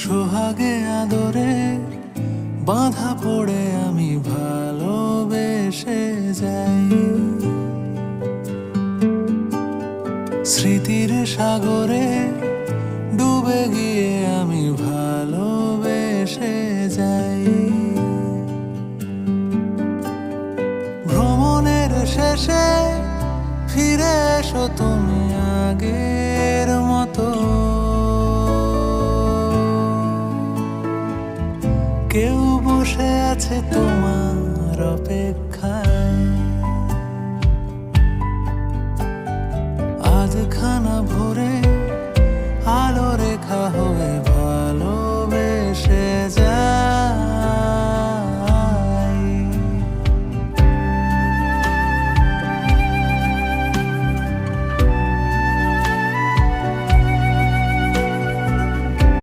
সোহাগে আদরে বাঁধা পড়ে আমি ভালোবেসে যাই। স্মৃতির সাগরে ডুবে গিয়ে আমি ভালোবেসে যাই। ভ্রমণের শেষে ফিরে এসো তুমি আগের মতো। কেউ বসে আছে তোমার অপেক্ষা।